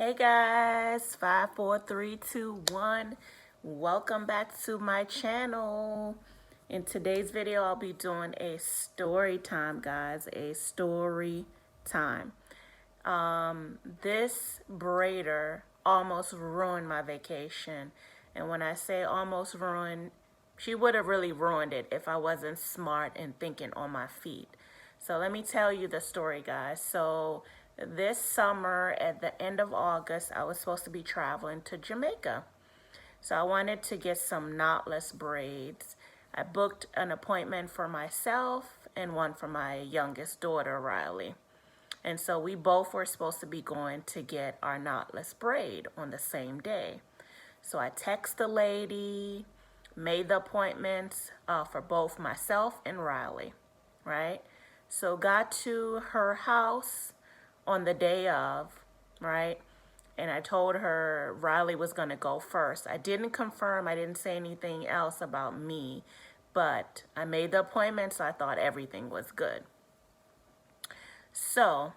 Hey guys, 5, 4, 3, 2, 1. Welcome back to my channel. In today's video, I'll be doing a story time, guys. A story time. This braider almost ruined my vacation. And when I say almost ruined, she would have really ruined it if I wasn't smart and thinking on my feet. So let me tell you the story, guys. So this summer, at the end of August, I was supposed to be traveling to Jamaica. So I wanted to get some knotless braids. I booked an appointment for myself and one for my youngest daughter, Riley. And so we both were supposed to be going to get our knotless braid on the same day. So I text the lady, made the appointments for both myself and Riley, right? So got to her house on the day of, right? And I told her Riley was going to go first. I didn't confirm, I didn't say anything else about me, but I made the appointment, so I thought everything was good. So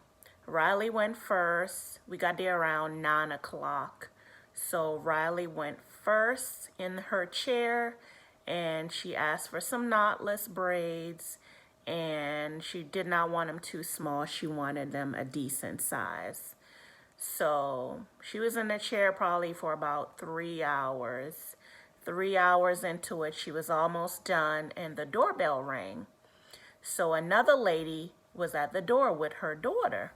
Riley went first. We got there around 9 o'clock. So Riley went first in her chair, and she asked for some knotless braids, and she did not want them too small. She wanted them a decent size. So she was in the chair probably for about 3 hours. 3 hours into it, she was almost done, and the doorbell rang. So another lady was at the door with her daughter.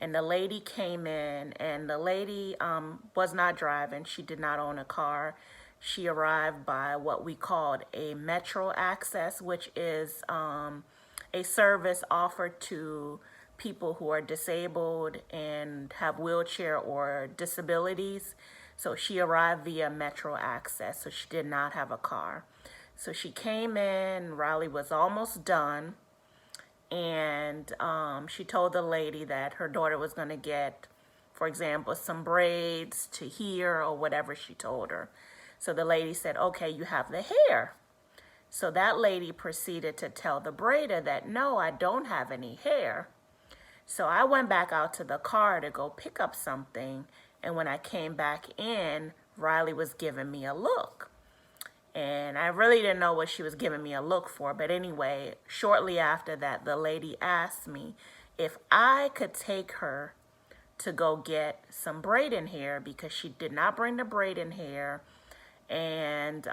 And the lady came in, and the lady was not driving. She did not own a car. She arrived by what we called a Metro Access, which is a service offered to people who are disabled and have wheelchair or disabilities. So she arrived via Metro Access, so she did not have a car. So she came in, Riley was almost done, and she told the lady that her daughter was going to get, for example, some braids to here or whatever she told her. So the lady said, okay, you have the hair. So that lady proceeded to tell the braider that, no, I don't have any hair. So I went back out to the car to go pick up something, and when I came back in, Riley was giving me a look. And I really didn't know what she was giving me a look for. But anyway, shortly after that, the lady asked me if I could take her to go get some braiding hair, because she did not bring the braiding hair, and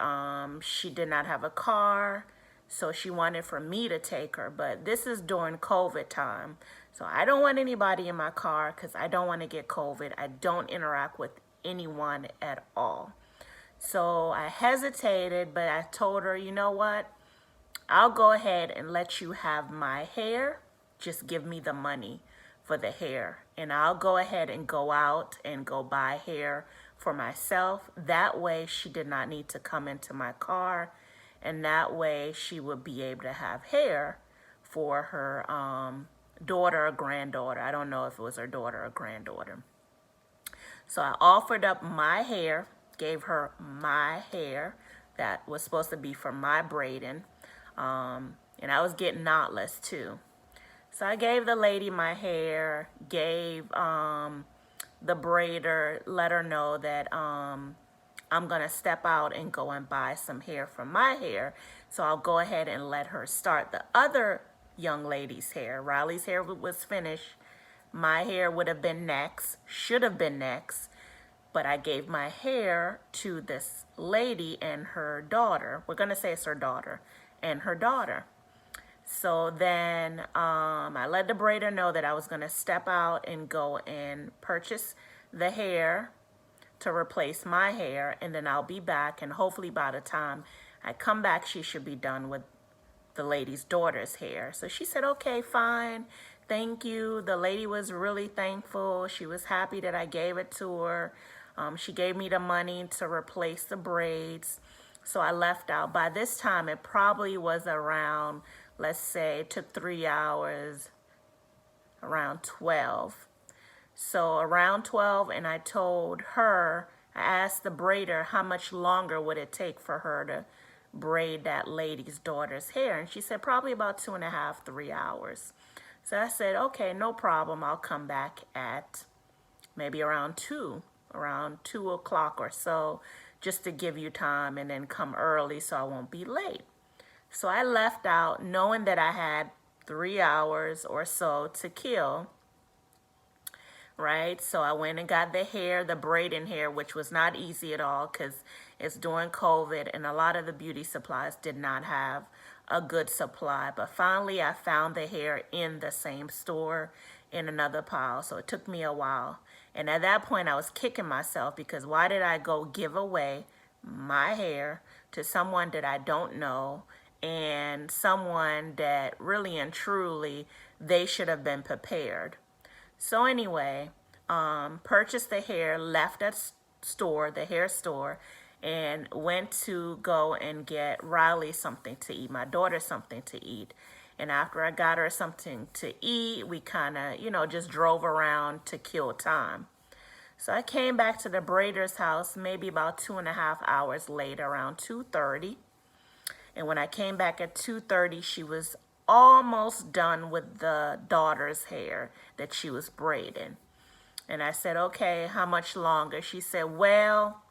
she did not have a car. So she wanted for me to take her. But this is during COVID time. So I don't want anybody in my car because I don't want to get COVID. I don't interact with anyone at all. So I hesitated, but I told her, you know what? I'll go ahead and let you have my hair. Just give me the money for the hair. And I'll go ahead and go out and go buy hair for myself. That way she did not need to come into my car. And that way she would be able to have hair for her daughter or granddaughter. I don't know if it was her daughter or granddaughter. So I offered up my hair, gave her my hair that was supposed to be for my braiding. And I was getting knotless too. So I gave the lady my hair, gave the braider, let her know that I'm going to step out and go and buy some hair for my hair. So I'll go ahead and let her start the other young lady's hair. Riley's hair was finished. My hair would have been next, should have been next. But I gave my hair to this lady and her daughter. We're going to say it's her daughter and her daughter. So then I let the braider know that I was going to step out and go and purchase the hair to replace my hair, and then I'll be back, and hopefully by the time I come back, she should be done with the lady's daughter's hair. So she said, okay, fine, thank you. The lady was really thankful. She was happy that I gave it to her. She gave me the money to replace the braids. So I left out. By this time, it probably was around, let's say, it took 3 hours, around 12. So around 12, and I told her, I asked the braider how much longer would it take for her to braid that lady's daughter's hair. And she said probably about 2.5, 3 hours. So I said, okay, no problem. I'll come back at maybe around 2 o'clock or so, just to give you time, and then come early so I won't be late. So I left out knowing that I had 3 hours or so to kill, right? So I went and got the hair, the braiding hair, which was not easy at all because it's during COVID and a lot of the beauty supplies did not have a good supply. But finally I found the hair in the same store in another pile. So it took me a while. And at that point I was kicking myself because why did I go give away my hair to someone that I don't know, and someone that really and truly they should have been prepared. So anyway, purchased the hair, left that store, the hair store, and went to go and get Riley something to eat, my daughter something to eat. And after I got her something to eat, we kind of, just drove around to kill time. So I came back to the braider's house maybe about 2.5 hours later, around 2:30. And when I came back at 2:30, she was almost done with the daughter's hair that she was braiding. And I said, okay, how much longer? She said, well,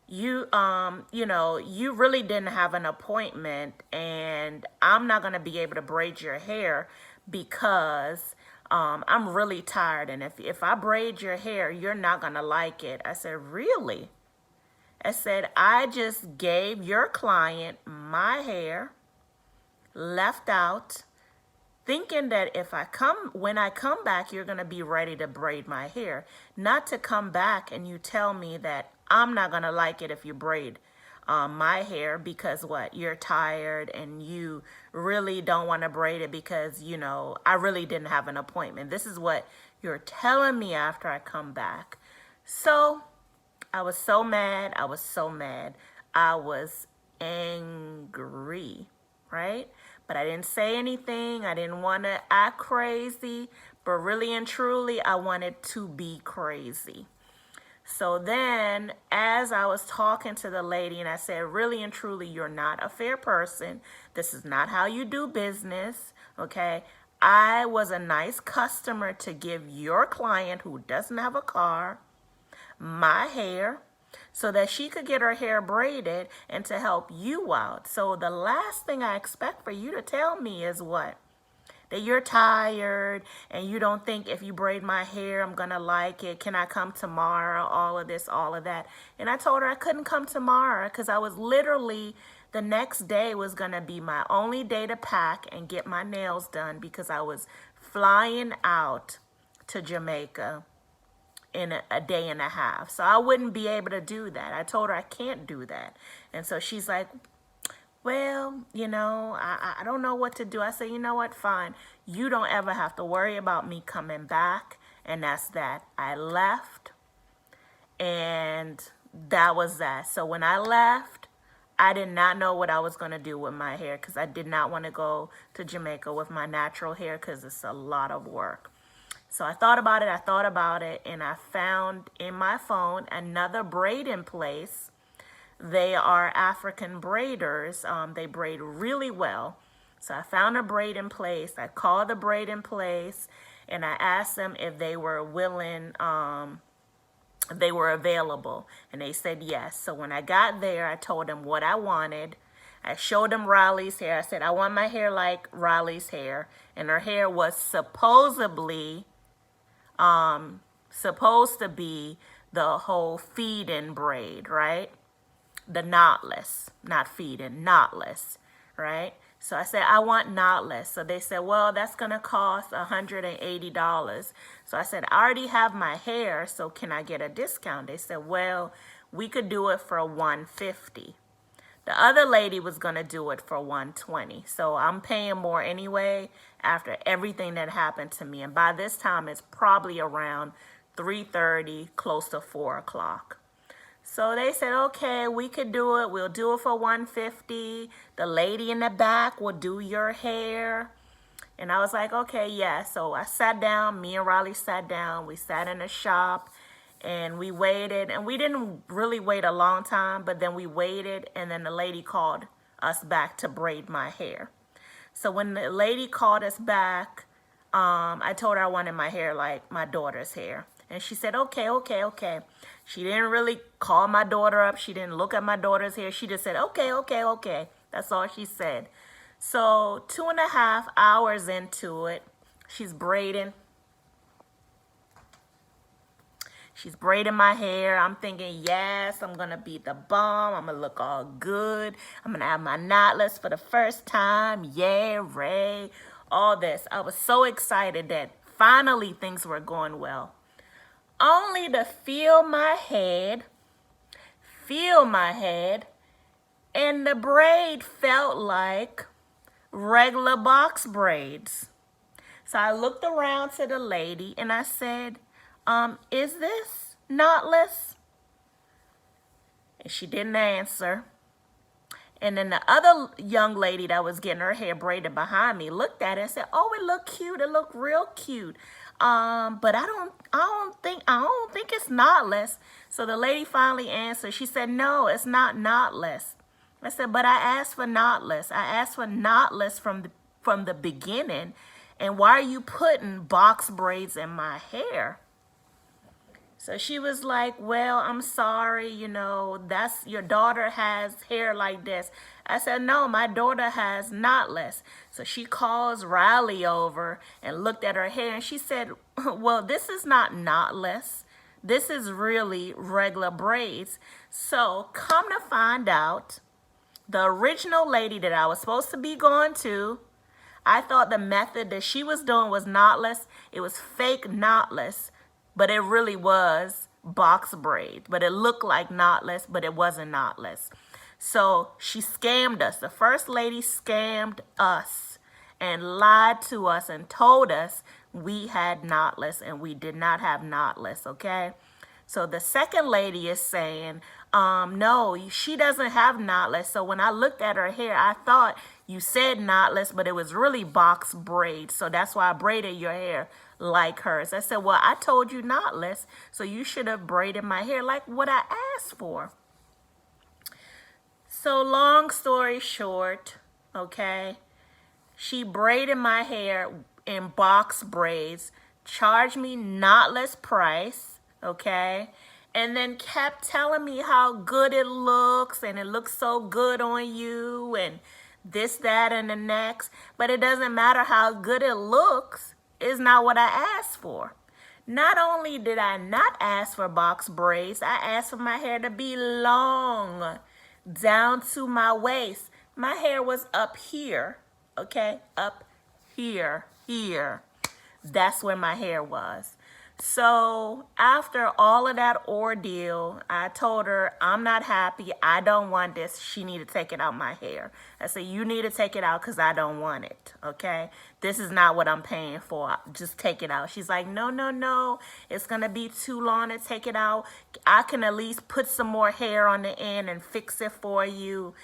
you really didn't have an appointment, and I'm not going to be able to braid your hair because I'm really tired. And if I braid your hair, you're not going to like it. I said, really? I said, I just gave your client my hair, left out, thinking that when I come back, you're going to be ready to braid my hair. Not to come back and you tell me that I'm not going to like it if you braid my hair because what? You're tired and you really don't want to braid it because, I really didn't have an appointment. This is what you're telling me after I come back. So I was so mad. I was so mad. I was angry, right? But I didn't say anything. I didn't want to act crazy, but really and truly, I wanted to be crazy. So then, as I was talking to the lady, and I said, really and truly, you're not a fair person. This is not how you do business, okay? I was a nice customer to give your client who doesn't have a car my hair so that she could get her hair braided and to help you out. So the last thing I expect for you to tell me is what? That you're tired and you don't think if you braid my hair, I'm going to like it. Can I come tomorrow? All of this, all of that. And I told her I couldn't come tomorrow because I was literally, the next day was going to be my only day to pack and get my nails done because I was flying out to Jamaica in a day and a half. So I wouldn't be able to do that. I told her I can't do that. And so she's like, well, I don't know what to do. I said, you know what? Fine. You don't ever have to worry about me coming back. And that's that. I left and that was that. So when I left, I did not know what I was going to do with my hair because I did not want to go to Jamaica with my natural hair because it's a lot of work. So I thought about it, and I found in my phone another braiding place. They are African braiders. They braid really well. So I found a braiding place. I called the braiding place, and I asked them if they were willing, they were available. And they said yes. So when I got there, I told them what I wanted. I showed them Riley's hair. I said, I want my hair like Riley's hair. And her hair was supposed to be the whole feed-in braid, right? The knotless, not feed-in, knotless, right? So I said, I want knotless. So they said, well, that's going to cost $180. So I said, I already have my hair, so can I get a discount? They said, well, we could do it for $150. The other lady was going to do it for $120. So I'm paying more anyway after everything that happened to me. And by this time, it's probably around 3:30, close to 4 o'clock. So they said, okay, we could do it. We'll do it for $150. The lady in the back will do your hair. And I was like, okay, yeah. So I sat down. Me and Riley sat down. We sat in the shop. And we waited, and we didn't really wait a long time, but then we waited, and then the lady called us back to braid my hair. So when the lady called us back, I told her I wanted my hair like my daughter's hair. And she said, okay, okay, okay. She didn't really call my daughter up. She didn't look at my daughter's hair. She just said, okay, okay, okay. That's all she said. So 2.5 hours into it, she's braiding. She's braiding my hair. I'm thinking, yes, I'm going to be the bomb. I'm going to look all good. I'm going to have my knotless for the first time. Yeah, Ray, all this. I was so excited that finally things were going well. Only to feel my head, and the braid felt like regular box braids. So I looked around to the lady and I said, is this knotless? And she didn't answer. And then the other young lady that was getting her hair braided behind me looked at it and said, oh, it looked cute. It looked real cute. But I don't think it's knotless. So the lady finally answered. She said, no, it's not knotless. I said, but I asked for knotless. I asked for knotless from the beginning. And why are you putting box braids in my hair? So she was like, well, I'm sorry, that's your daughter has hair like this. I said, no, my daughter has knotless. So she calls Riley over and looked at her hair and she said, well, this is not knotless. This is really regular braids. So come to find out, the original lady that I was supposed to be going to, I thought the method that she was doing was knotless. It was fake knotless. But it really was box braid. But it looked like knotless, but it wasn't knotless. So she scammed us. The first lady scammed us and lied to us and told us we had knotless and we did not have knotless, okay? So the second lady is saying, no, she doesn't have knotless. So when I looked at her hair, I thought you said knotless, but it was really box braid. So that's why I braided your hair like hers. I said, well, I told you knotless, so you should have braided my hair like what I asked for. So long story short, okay, she braided my hair in box braids, charged me knotless price, okay, and then kept telling me how good it looks and it looks so good on you and this, that, and the next. But it doesn't matter how good it looks. Is not what I asked for. Not only did I not ask for box braids, I asked for my hair to be long, down to my waist. My hair was up here, okay? Up here. That's where my hair was. So after all of that ordeal, I told her, I'm not happy. I don't want this. She need to take it out my hair. I said, you need to take it out because I don't want it, okay? This is not what I'm paying for. Just take it out. She's like, no, no, no. It's going to be too long to take it out. I can at least put some more hair on the end and fix it for you.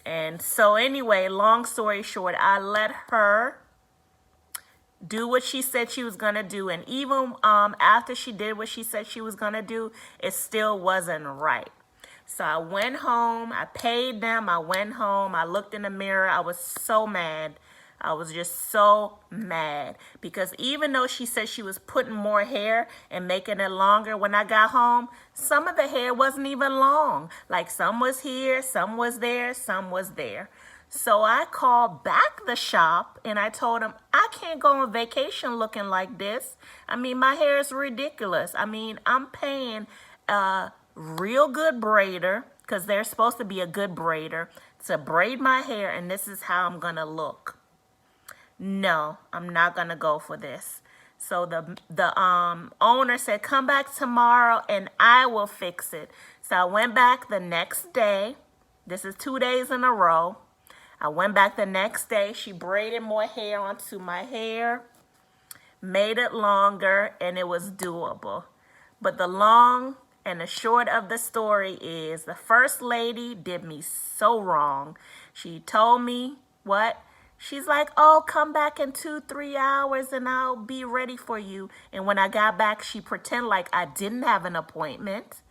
And so anyway, long story short, I let her do what she said she was going to do. And even after she did what she said she was going to do, it still wasn't right. So I went home. I paid them. I went home. I looked in the mirror. I was so mad. I was just so mad because even though she said she was putting more hair and making it longer, when I got home, some of the hair wasn't even long. Like some was here, some was there, some was there. So I called back the shop and I told them, I can't go on vacation looking like this. I mean, my hair is ridiculous. I mean, I'm paying a real good braider, because they're supposed to be a good braider, to braid my hair, and this is how I'm going to look. No, I'm not going to go for this. So the owner said, come back tomorrow and I will fix it. So I went back the next day. This is 2 days in a row. I went back the next day. She braided more hair onto my hair, made it longer, and it was doable. But the long and the short of the story is the first lady did me so wrong. She told me what? She's like, oh, come back in 2-3 hours and I'll be ready for you. And when I got back, she pretended like I didn't have an appointment.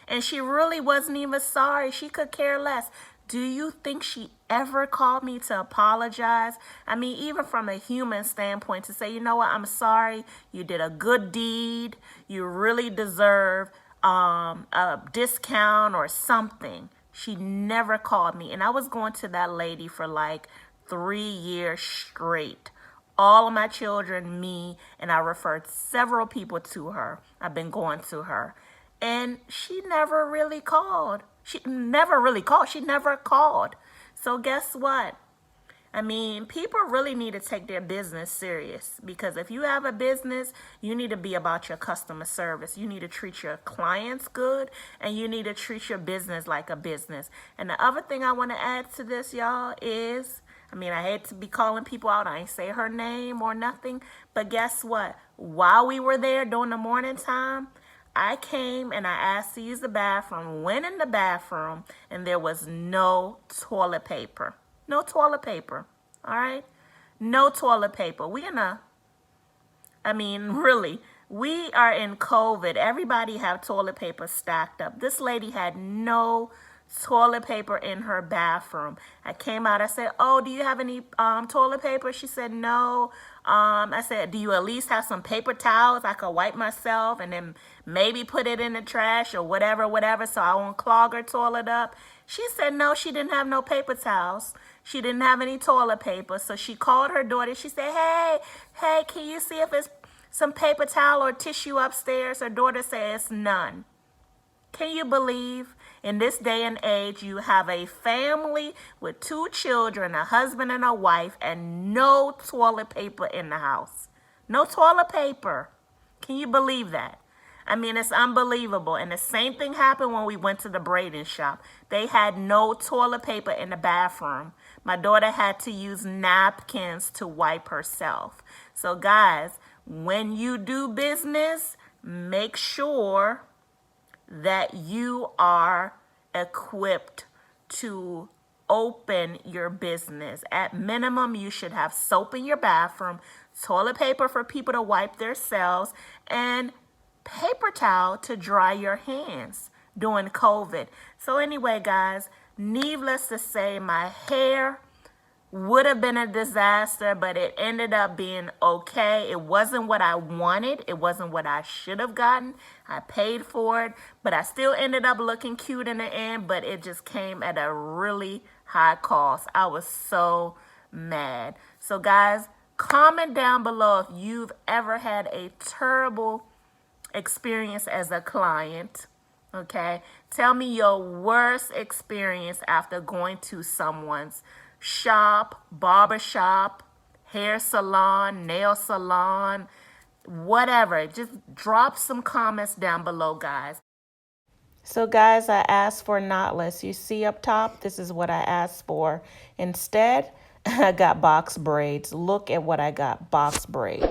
And she really wasn't even sorry. She could care less. Do you think she ever called me to apologize? I mean, even from a human standpoint, to say, you know what, I'm sorry, you did a good deed, you really deserve a discount or something. She never called me. And I was going to that lady for like 3 years straight. All of my children, me, and I referred several people to her. I've been going to her. And she never really called. She never really called. She never called. So guess what? I mean, people really need to take their business serious, because if you have a business, you need to be about your customer service. You need to treat your clients good, and you need to treat your business like a business. And the other thing I want to add to this, y'all, is, I mean, I hate to be calling people out. I ain't say her name or nothing, but guess what? While we were there during the morning time, I came and I asked to use the bathroom, went in the bathroom, and there was no toilet paper. No toilet paper, all right? No toilet paper. Really, we are in COVID. Everybody have toilet paper stacked up. This lady had no toilet paper in her bathroom. I came out, I said, oh, do you have any toilet paper? She said, no. I said, do you at least have some paper towels I could wipe myself and then maybe put it in the trash or whatever, so I won't clog her toilet up? She said no, she didn't have no paper towels. She didn't have any toilet paper. So she called her daughter. She said, hey, can you see if it's some paper towel or tissue upstairs? Her daughter says none. Can you believe in this day and age you have a family with 2 children, a husband and a wife, and no toilet paper in the house? No toilet paper. Can you believe that? I mean, it's unbelievable. And the same thing happened when we went to the braiding shop. They had no toilet paper in the bathroom. My daughter had to use napkins to wipe herself. So guys, when you do business, make sure that you are equipped to open your business. At minimum, you should have soap in your bathroom, toilet paper for people to wipe themselves, and paper towel to dry your hands during COVID. So anyway, guys, needless to say, my hair would have been a disaster, but it ended up being okay. It wasn't what I wanted. It wasn't what I should have gotten. I paid for it, but I still ended up looking cute in the end, but it just came at a really high cost. I was so mad. So guys, comment down below if you've ever had a terrible experience as a client. Okay, tell me your worst experience after going to someone's shop, barber shop, hair salon, nail salon, whatever. Just drop some comments down below, guys. So guys, I asked for knotless. You see up top, this is what I asked for. Instead, I got box braids. Look at what I got, box braids.